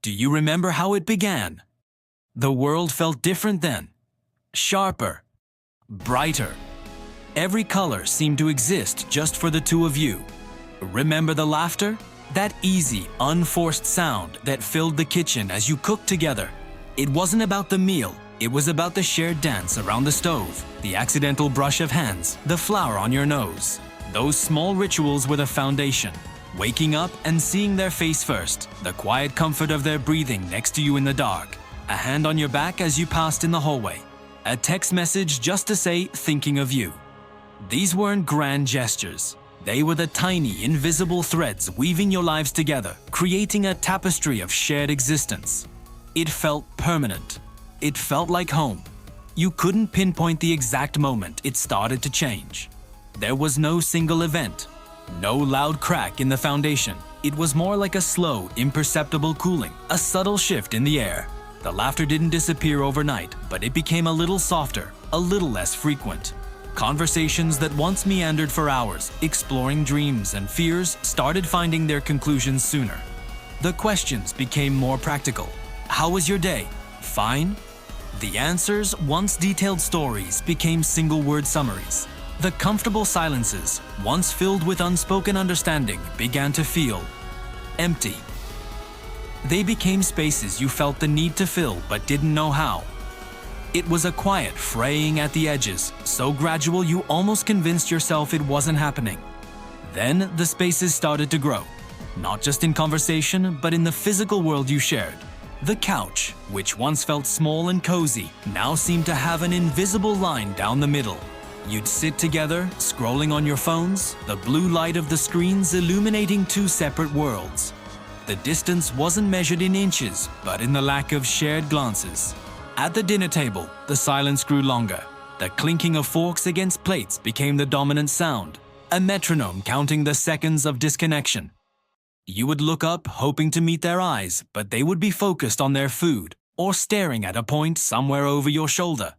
Do you remember how it began? The world felt different then. Sharper. Brighter. Every color seemed to exist just for the two of you. Remember the laughter? That easy, unforced sound that filled the kitchen as you cooked together. It wasn't about the meal, it was about the shared dance around the stove, the accidental brush of hands, the flour on your nose. Those small rituals were the foundation. Waking up and seeing their face first, the quiet comfort of their breathing next to you in the dark, a hand on your back as you passed in the hallway, a text message just to say thinking of you. These weren't grand gestures. They were the tiny, invisible threads weaving your lives together, creating a tapestry of shared existence. It felt permanent. It felt like home. You couldn't pinpoint the exact moment it started to change. There was no single event, no loud crack in the foundation. It was more like a slow, imperceptible cooling, a subtle shift in the air. The laughter didn't disappear overnight, but it became a little softer, a little less frequent. Conversations that once meandered for hours, exploring dreams and fears, started finding their conclusions sooner. The questions became more practical. How was your day? Fine? The answers, once detailed stories, became single-word summaries. The comfortable silences, once filled with unspoken understanding, began to feel empty. They became spaces you felt the need to fill but didn't know how. It was a quiet fraying at the edges, so gradual you almost convinced yourself it wasn't happening. Then the spaces started to grow, not just in conversation, but in the physical world you shared. The couch, which once felt small and cozy, now seemed to have an invisible line down the middle. You'd sit together, scrolling on your phones, the blue light of the screens illuminating two separate worlds. The distance wasn't measured in inches, but in the lack of shared glances. At the dinner table, the silence grew longer. The clinking of forks against plates became the dominant sound, a metronome counting the seconds of disconnection. You would look up, hoping to meet their eyes, but they would be focused on their food or staring at a point somewhere over your shoulder.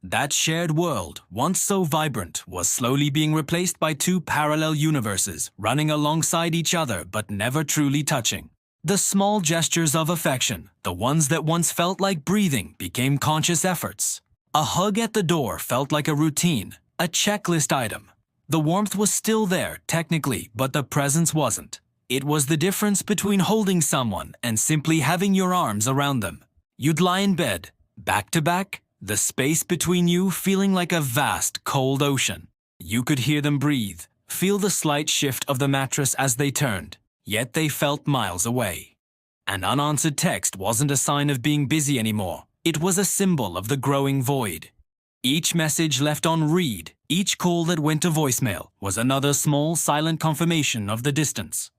That shared world, once so vibrant, was slowly being replaced by two parallel universes, running alongside each other but never truly touching. The small gestures of affection, the ones that once felt like breathing, became conscious efforts. A hug at the door felt like a routine, a checklist item. The warmth was still there, technically, but the presence wasn't. It was the difference between holding someone and simply having your arms around them. You'd lie in bed, back to back, the space between you feeling like a vast, cold ocean. You could hear them breathe, feel the slight shift of the mattress as they turned. Yet they felt miles away. An unanswered text wasn't a sign of being busy anymore. It was a symbol of the growing void. Each message left on read, each call that went to voicemail, was another small, silent confirmation of the distance.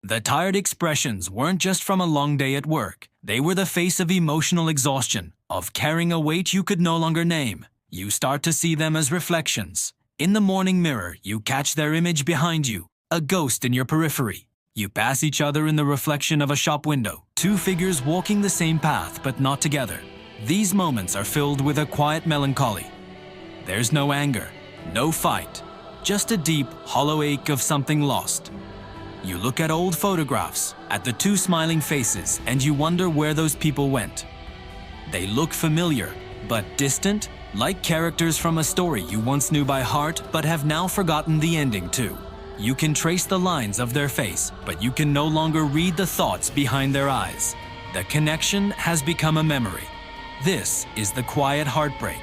The tired expressions weren't just from a long day at work. They were the face of emotional exhaustion, of carrying a weight you could no longer name. You start to see them as reflections. In the morning mirror, you catch their image behind you, a ghost in your periphery. You pass each other in the reflection of a shop window, two figures walking the same path but not together. These moments are filled with a quiet melancholy. There's no anger, no fight, just a deep, hollow ache of something lost. You look at old photographs, at the two smiling faces, and you wonder where those people went. They look familiar, but distant, like characters from a story you once knew by heart but have now forgotten the ending to. You can trace the lines of their face, but you can no longer read the thoughts behind their eyes. The connection has become a memory. This is the quiet heartbreak.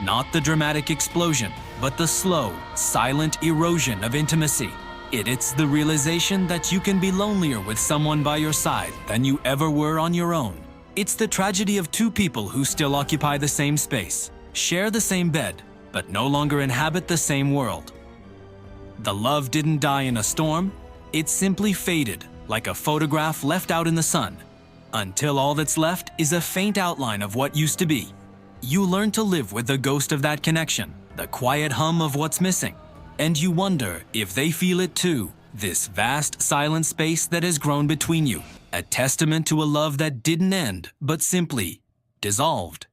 Not the dramatic explosion, but the slow, silent erosion of intimacy. It's the realization that you can be lonelier with someone by your side than you ever were on your own. It's the tragedy of two people who still occupy the same space, share the same bed, but no longer inhabit the same world. The love didn't die in a storm, it simply faded, like a photograph left out in the sun, until all that's left is a faint outline of what used to be. You learn to live with the ghost of that connection, the quiet hum of what's missing, and you wonder if they feel it too, this vast silent space that has grown between you, a testament to a love that didn't end, but simply dissolved.